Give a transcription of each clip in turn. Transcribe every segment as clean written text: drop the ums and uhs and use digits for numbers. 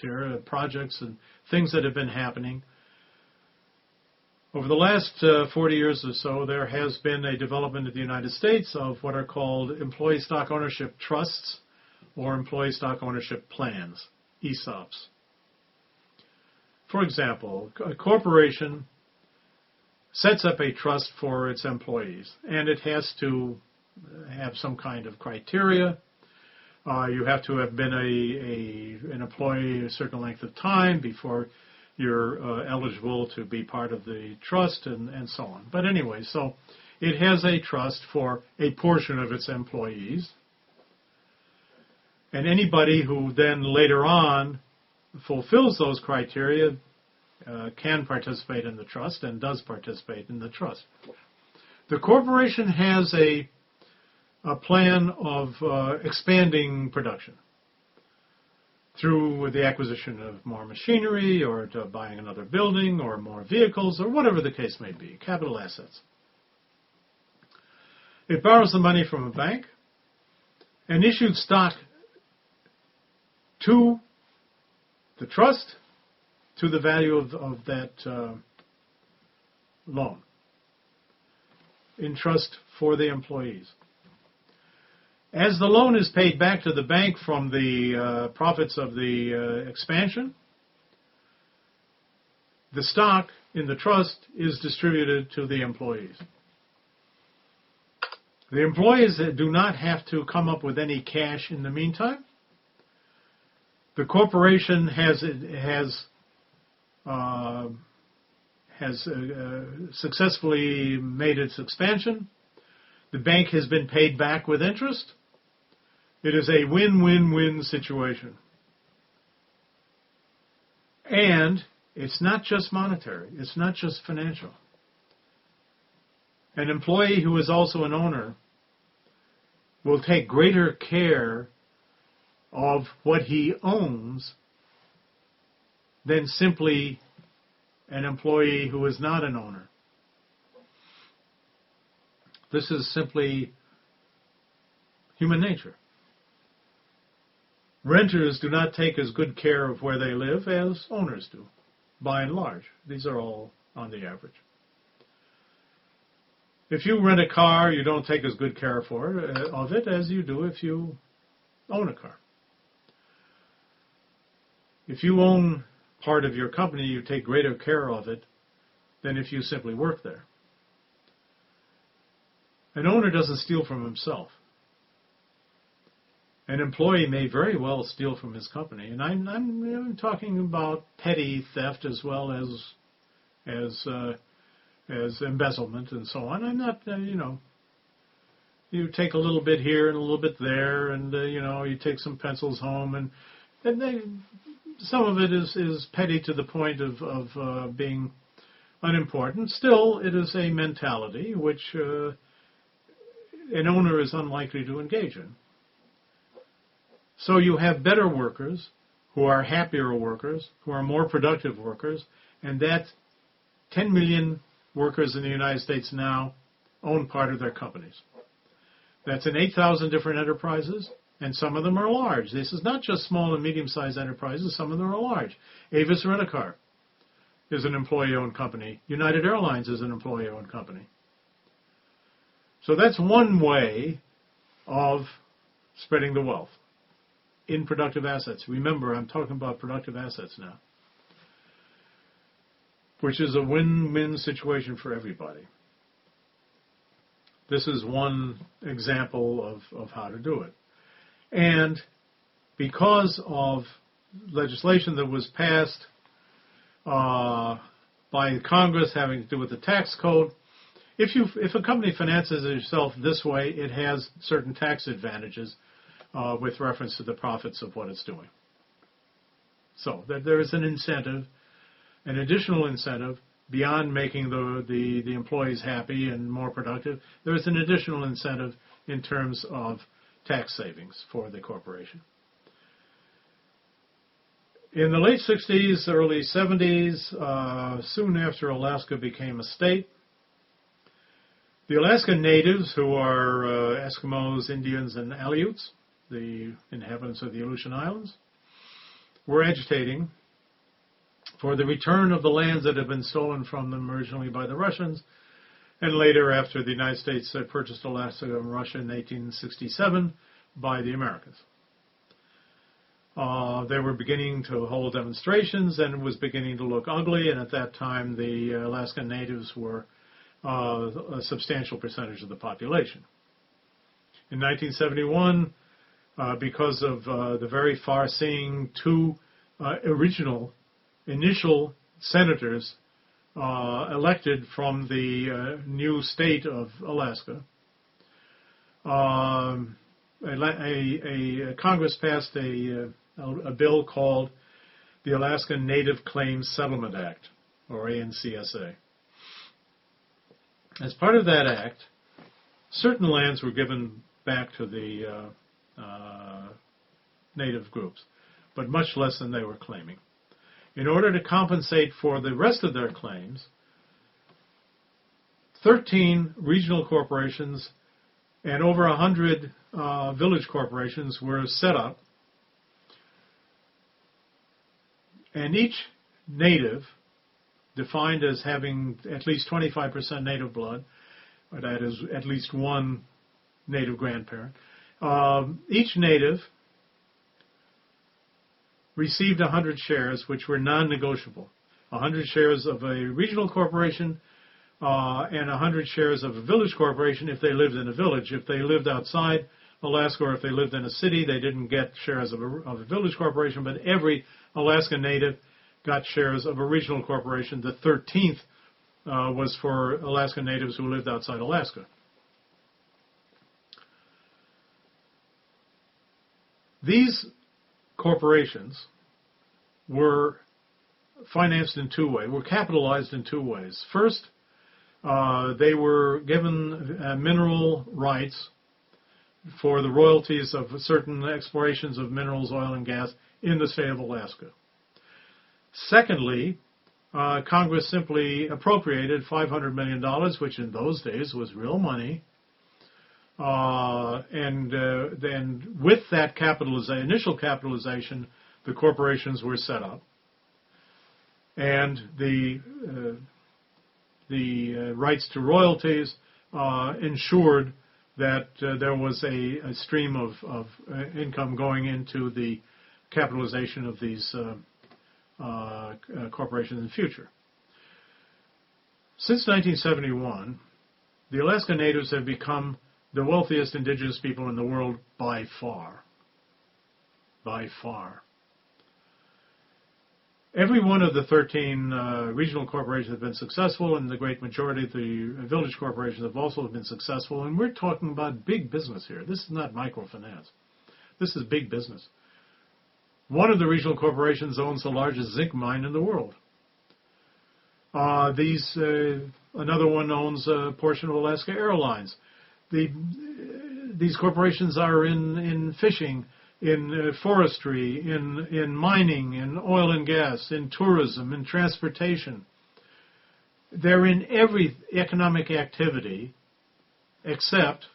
here, projects and things that have been happening. Over the last 40 years or so, there has been a development in the United States of what are called employee stock ownership trusts or employee stock ownership plans, ESOPs. For example, a corporation sets up a trust for its employees, and it has to have some kind of criteria. You have to have been an employee a certain length of time before you're eligible to be part of the trust and so on. But anyway, so it has a trust for a portion of its employees. And anybody who then later on fulfills those criteria can participate in the trust and does participate in the trust. The corporation has a plan of expanding production through the acquisition of more machinery or to buying another building or more vehicles or whatever the case may be, capital assets. It borrows the money from a bank and issued stock to the trust to the value of that loan in trust for the employees. As the loan is paid back to the bank from the profits of the expansion, the stock in the trust is distributed to the employees. The employees do not have to come up with any cash in the meantime. The corporation has successfully made its expansion. The bank has been paid back with interest. It is a win-win-win situation. And it's not just monetary. It's not just financial. An employee who is also an owner will take greater care of what he owns than simply an employee who is not an owner. This is simply human nature. Renters do not take as good care of where they live as owners do, by and large. These are all on the average. If you rent a car, you don't take as good care of it as you do if you own a car. If you own part of your company, you take greater care of it than if you simply work there. An owner doesn't steal from himself. An employee may very well steal from his company, and I'm talking about petty theft as well as embezzlement and so on. I'm not, you take a little bit here and a little bit there, and you take some pencils home, and some of it is petty to the point of being unimportant. Still, it is a mentality which an owner is unlikely to engage in. So you have better workers who are happier workers, who are more productive workers, and that 10 million workers in the United States now own part of their companies. That's in 8,000 different enterprises, and some of them are large. This is not just small and medium-sized enterprises. Some of them are large. Avis Rent-A-Car is an employee-owned company. United Airlines is an employee-owned company. So that's one way of spreading the wealth in productive assets. Remember, I'm talking about productive assets now, which is a win-win situation for everybody. This is one example of how to do it. And because of legislation that was passed by Congress having to do with the tax code, if a company finances itself this way, it has certain tax advantages with reference to the profits of what it's doing. So there is an incentive, an additional incentive, beyond making the employees happy and more productive. There is an additional incentive in terms of tax savings for the corporation. In the late 60s, early 70s, soon after Alaska became a state, the Alaska natives, who are Eskimos, Indians, and Aleuts, the inhabitants of the Aleutian Islands, were agitating for the return of the lands that had been stolen from them originally by the Russians, and later, after the United States purchased Alaska from Russia in 1867, by the Americans. They were beginning to hold demonstrations, and it was beginning to look ugly, and at that time the Alaskan natives were a substantial percentage of the population. In 1971, because of the very far-seeing two initial senators elected from the new state of Alaska, Congress passed a bill called the Alaska Native Claims Settlement Act, or ANCSA. As part of that act, certain lands were given back to the native groups, but much less than they were claiming. In order to compensate for the rest of their claims, 13 regional corporations and over 100 village corporations were set up, and each native, defined as having at least 25% native blood, or that is at least one native grandparent, each native received 100 shares, which were non-negotiable. 100 shares of a regional corporation and 100 shares of a village corporation if they lived in a village. If they lived outside Alaska or if they lived in a city, they didn't get shares of a village corporation, but every Alaska native got shares of a regional corporation. The 13th was for Alaska natives who lived outside Alaska. These corporations were financed in two ways, were capitalized in two ways. First, they were given mineral rights for the royalties of certain explorations of minerals, oil, and gas in the state of Alaska. Secondly, Congress simply appropriated $500 million, which in those days was real money, and then with that initial capitalization, the corporations were set up, and the rights to royalties ensured that there was a stream of income going into the capitalization of these corporations in the future. Since 1971, the Alaska Natives have become the wealthiest indigenous people in the world by far. By far. Every one of the 13 regional corporations have been successful, and the great majority of the village corporations have also been successful. And we're talking about big business here. This is not microfinance. This is big business. One of the regional corporations owns the largest zinc mine in the world. Another one owns a portion of Alaska Airlines. These corporations are in fishing, in forestry, in mining, in oil and gas, in tourism, in transportation. They're in every economic activity except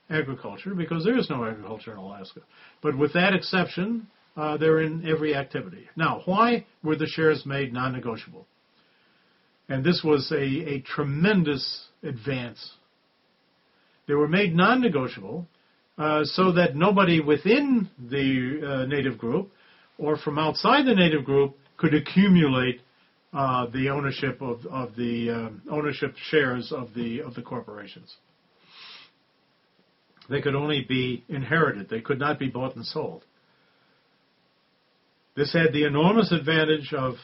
agriculture, because there is no agriculture in Alaska. But with that exception, they're in every activity. Now, why were the shares made non-negotiable? And this was a tremendous advance. They were made non-negotiable so that nobody within the native group or from outside the native group could accumulate the ownership of the ownership shares of the corporations. They could only be inherited. They could not be bought and sold. This had the enormous advantage of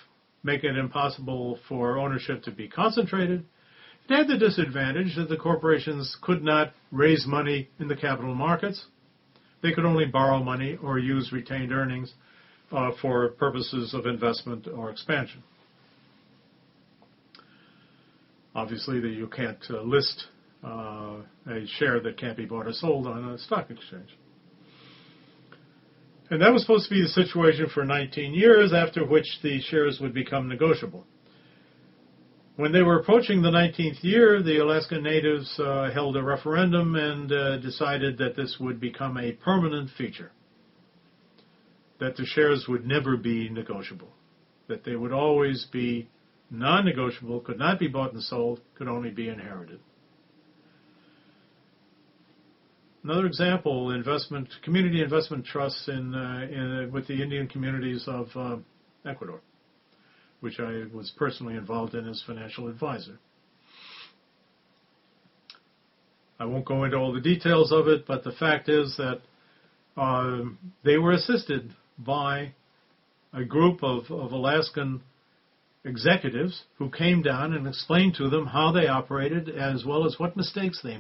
making it impossible for ownership to be concentrated. It had the disadvantage that the corporations could not raise money in the capital markets. They could only borrow money or use retained earnings for purposes of investment or expansion. Obviously, you can't list a share that can't be bought or sold on a stock exchange. And that was supposed to be the situation for 19 years, after which the shares would become negotiable. When they were approaching the 19th year, the Alaska Natives held a referendum and decided that this would become a permanent feature. that the shares would never be negotiable, that they would always be non-negotiable, could not be bought and sold, could only be inherited. Another example, community investment trusts with the Indian communities of Ecuador, which I was personally involved in as financial advisor. I won't go into all the details of it, but the fact is that they were assisted by a group of Alaskan executives who came down and explained to them how they operated as well as what mistakes they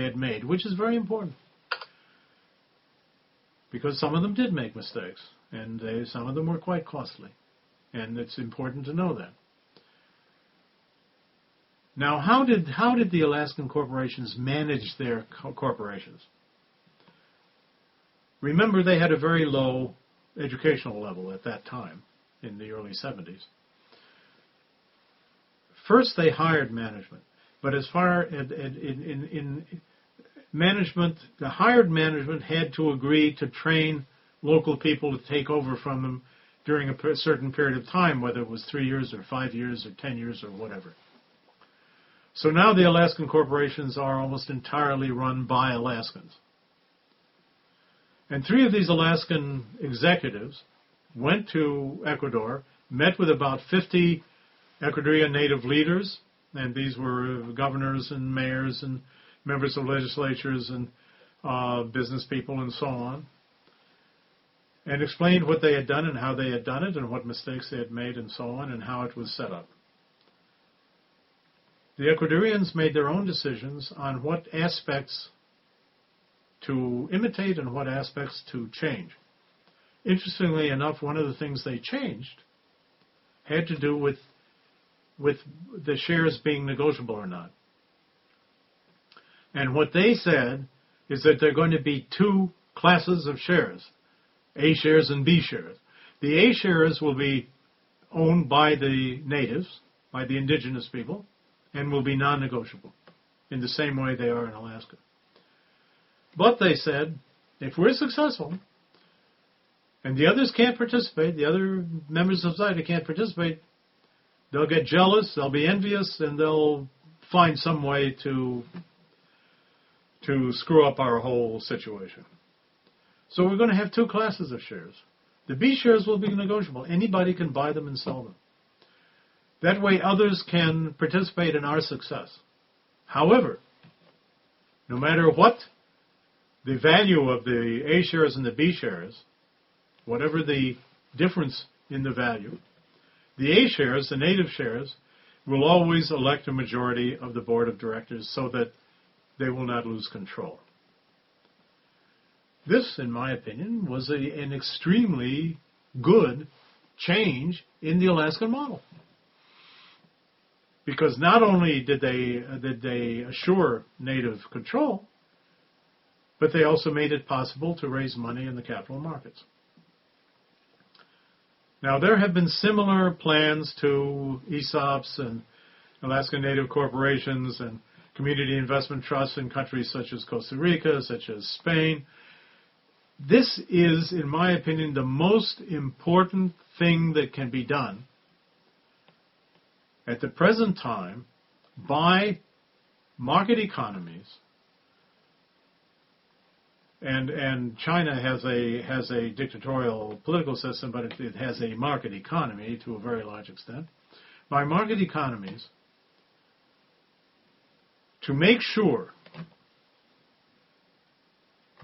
had made, which is very important. Because some of them did make mistakes, and some of them were quite costly. And it's important to know that. Now, how did the Alaskan corporations manage their corporations? Remember, they had a very low educational level at that time, in the early 70s. First, they hired management. But as far in management, the hired management had to agree to train local people to take over from them during a certain period of time, whether it was 3 years or 5 years or 10 years or whatever. So now the Alaskan corporations are almost entirely run by Alaskans. And 3 of these Alaskan executives went to Ecuador, met with about 50 Ecuadorian native leaders, and these were governors and mayors and members of legislatures and business people and so on, and explained what they had done and how they had done it and what mistakes they had made and so on and how it was set up. The Ecuadorians made their own decisions on what aspects to imitate and what aspects to change. Interestingly enough, one of the things they changed had to do with the shares being negotiable or not. And what they said is that there are going to be 2 classes of shares, A shares and B shares. The A shares will be owned by the natives, by the indigenous people, and will be non-negotiable in the same way they are in Alaska. But they said, if we're successful, and the others can't participate, the other members of society can't participate, they'll get jealous, they'll be envious, and they'll find some way to screw up our whole situation. So we're going to have 2 classes of shares. The B shares will be negotiable. Anybody can buy them and sell them. That way others can participate in our success. However, no matter what the value of the A shares and the B shares, whatever the difference in the value, the A shares, the native shares, will always elect a majority of the board of directors so that they will not lose control. This, in my opinion, was an extremely good change in the Alaskan model. Because not only did they assure native control, but they also made it possible to raise money in the capital markets. Now, there have been similar plans to ESOPs and Alaska Native corporations and community investment trusts in countries such as Costa Rica, such as Spain. This is, in my opinion, the most important thing that can be done at the present time by market economies. And China has a dictatorial political system, but it has a market economy to a very large extent. By market economies, to make sure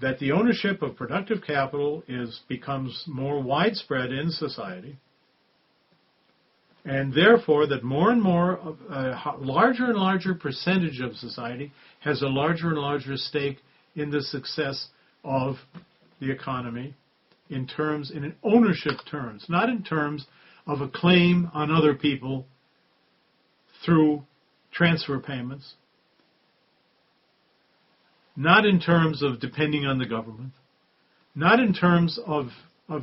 that the ownership of productive capital becomes more widespread in society, and therefore that more and more, a larger and larger percentage of society has a larger and larger stake in the success of the economy in ownership terms, not in terms of a claim on other people through transfer payments, not in terms of depending on the government, not in terms of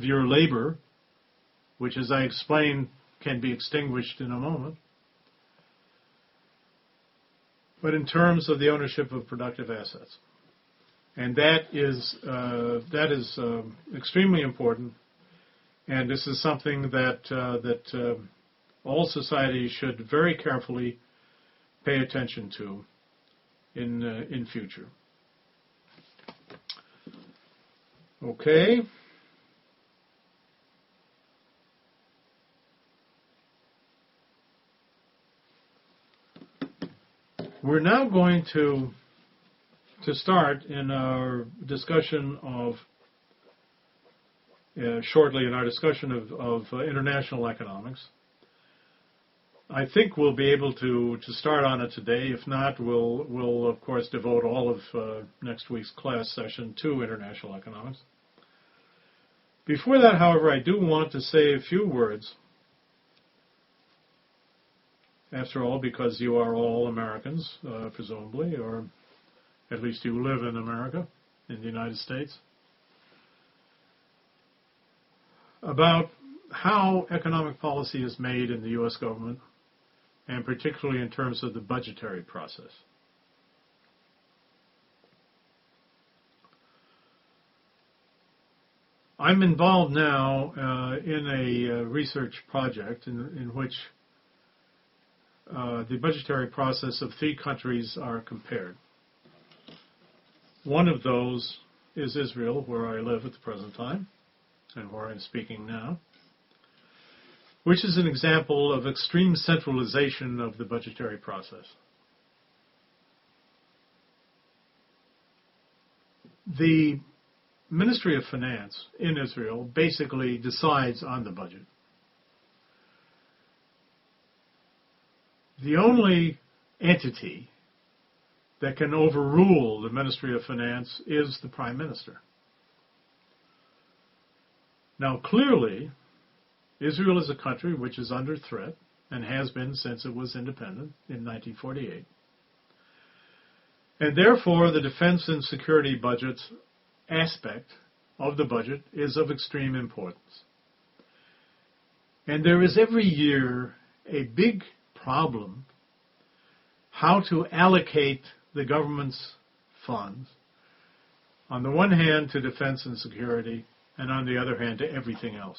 your labor, which, as I explained, can be extinguished in a moment, but in terms of the ownership of productive assets. And that is extremely important. And this is something that all societies should very carefully pay attention to in future. Okay. We're now going to start in our discussion of shortly in our discussion of international economics. I think we'll be able to start on it today. If not, we'll of course devote all of next week's class session to international economics. Before that, however, I do want to say a few words. After all, because you are all Americans, presumably, or at least you live in America, in the United States, about how economic policy is made in the U.S. government, and particularly in terms of the budgetary process. I'm involved now in a research project in which the budgetary process of 3 countries are compared. One of those is Israel, where I live at the present time, and where I'm speaking now, which is an example of extreme centralization of the budgetary process. The Ministry of Finance in Israel basically decides on the budget. The only entity that can overrule the Ministry of Finance is the Prime Minister. Now, clearly, Israel is a country which is under threat and has been since it was independent in 1948. And therefore, the defense and security budget aspect of the budget is of extreme importance. And there is every year a big problem how to allocate the government's funds, on the one hand to defense and security, and on the other hand to everything else.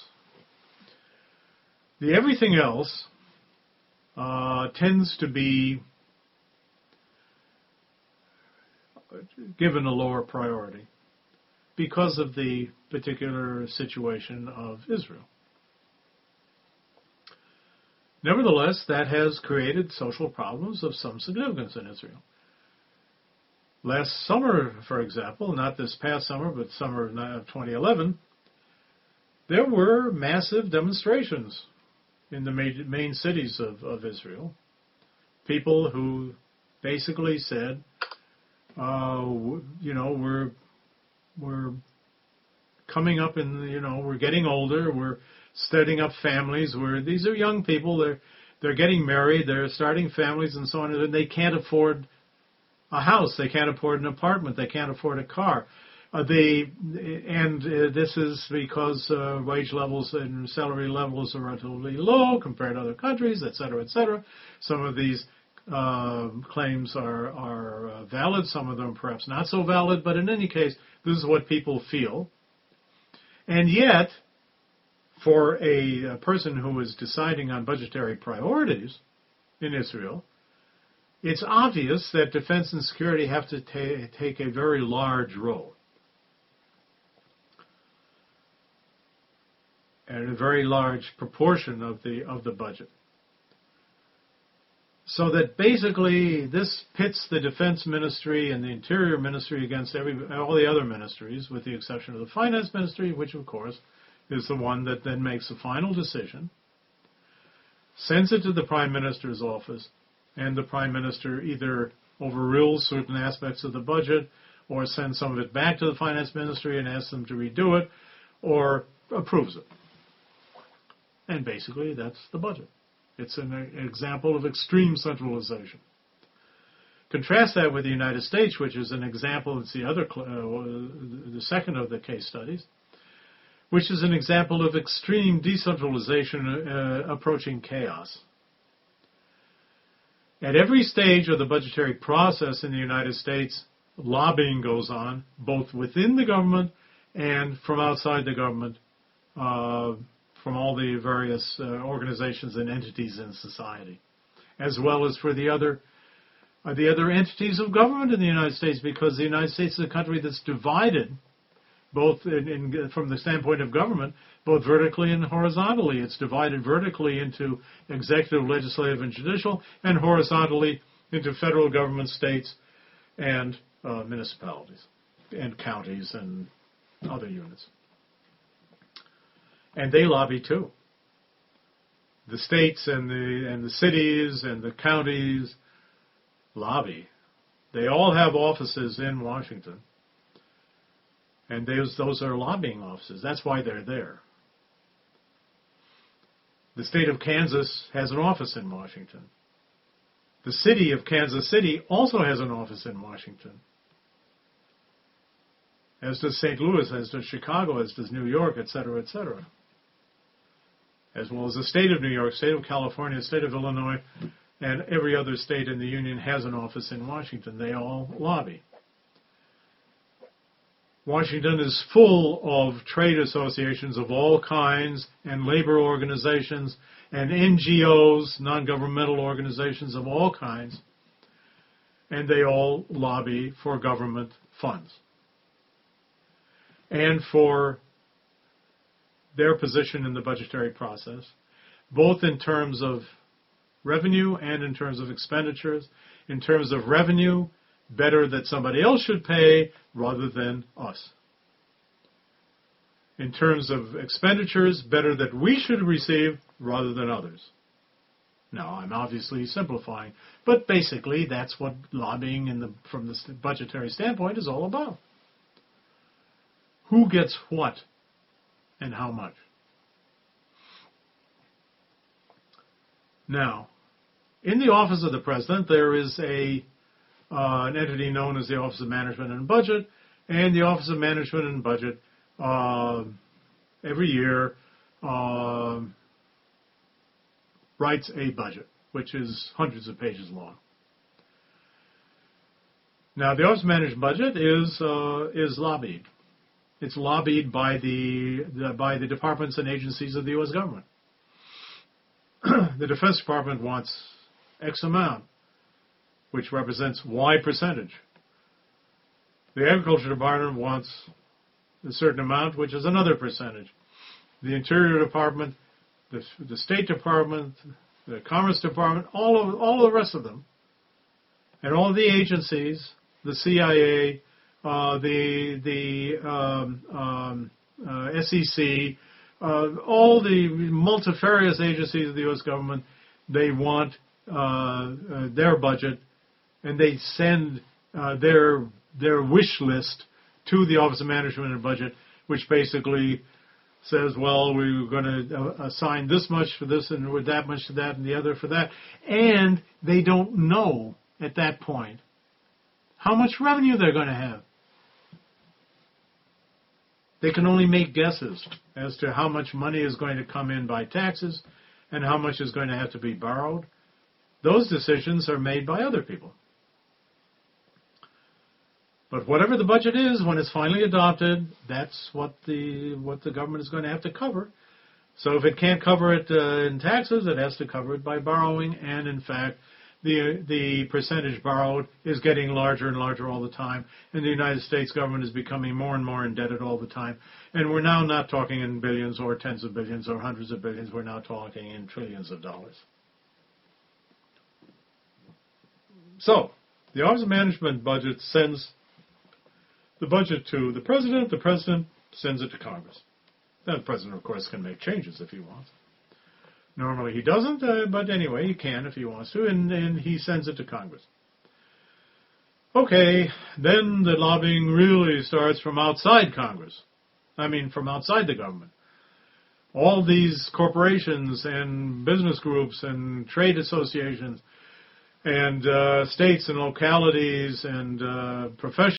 The everything else tends to be given a lower priority because of the particular situation of Israel. Nevertheless, that has created social problems of some significance in Israel. Last summer, for example, not this past summer, but summer of 2011, there were massive demonstrations in the main cities of Israel. People who basically said, we're coming up in, we're getting older, we're setting up families, these are young people, they're getting married, they're starting families and so on, and they can't afford a house, they can't afford an apartment, they can't afford a car. This is because wage levels and salary levels are relatively low compared to other countries, et cetera, et cetera. Some of these claims are valid, some of them perhaps not so valid, but in any case, this is what people feel. And yet, for a person who is deciding on budgetary priorities in Israel, it's obvious that defense and security have to take a very large role and a very large proportion of the budget. So that basically this pits the Defense Ministry and the Interior Ministry against all the other ministries, with the exception of the Finance Ministry, which of course is the one that then makes the final decision, sends it to the Prime Minister's office, and the Prime Minister either overrules certain aspects of the budget or sends some of it back to the Finance Ministry and asks them to redo it or approves it. And basically that's the budget. It's an example of extreme centralization. Contrast that with the United States, which is an example, it's the second of the case studies, which is an example of extreme decentralization approaching chaos. At every stage of the budgetary process in the United States, lobbying goes on, both within the government and from outside the government, from all the various organizations and entities in society, as well as for the other entities of government in the United States, because the United States is a country that's divided, both from the standpoint of government, both vertically and horizontally. It's divided vertically into executive, legislative, and judicial, and horizontally into federal government, states, and municipalities, and counties, and other units. And they lobby too. The states and the cities and the counties lobby. They all have offices in Washington. And those are lobbying offices. That's why they're there. The state of Kansas has an office in Washington. The city of Kansas City also has an office in Washington. As does St. Louis, as does Chicago, as does New York, et cetera, et cetera. As well as the state of New York, state of California, state of Illinois, and every other state in the Union has an office in Washington. They all lobby. Washington is full of trade associations of all kinds and labor organizations and NGOs, non-governmental organizations of all kinds, and they all lobby for government funds and for their position in the budgetary process, both in terms of revenue and in terms of expenditures. In terms of revenue, better that somebody else should pay rather than us. In terms of expenditures, better that we should receive rather than others. Now, I'm obviously simplifying, but basically that's what lobbying from the budgetary standpoint is all about. Who gets what and how much? Now, in the Office of the President, there is an entity known as the Office of Management and Budget, and the Office of Management and Budget every year writes a budget, which is hundreds of pages long. Now, the Office of Management and Budget is lobbied. It's lobbied by the departments and agencies of the U.S. government. The Defense Department wants X amount, which represents Y percentage. The Agriculture Department wants a certain amount, which is another percentage. The Interior Department, the State Department, the Commerce Department, all the rest of them, and all the agencies, the CIA, the SEC, all the multifarious agencies of the U.S. government, they want their budget, and they send their wish list to the Office of Management and Budget, which basically says, well, we're going to assign this much for this and with that much to that and the other for that. And they don't know at that point how much revenue they're going to have. They can only make guesses as to how much money is going to come in by taxes and how much is going to have to be borrowed. Those decisions are made by other people. But whatever the budget is, when it's finally adopted, that's what the government is going to have to cover. So if it can't cover it in taxes, it has to cover it by borrowing. And in fact, the percentage borrowed is getting larger and larger all the time. And the United States government is becoming more and more indebted all the time. And we're now not talking in billions or tens of billions or hundreds of billions. We're now talking in trillions of dollars. So the Office of Management Budget sends the budget to the President sends it to Congress. Now, the President, of course, can make changes if he wants. Normally he doesn't, but anyway, he can if he wants to, and he sends it to Congress. Okay, then the lobbying really starts from outside Congress. From outside the government. All these corporations and business groups and trade associations and states and localities and professional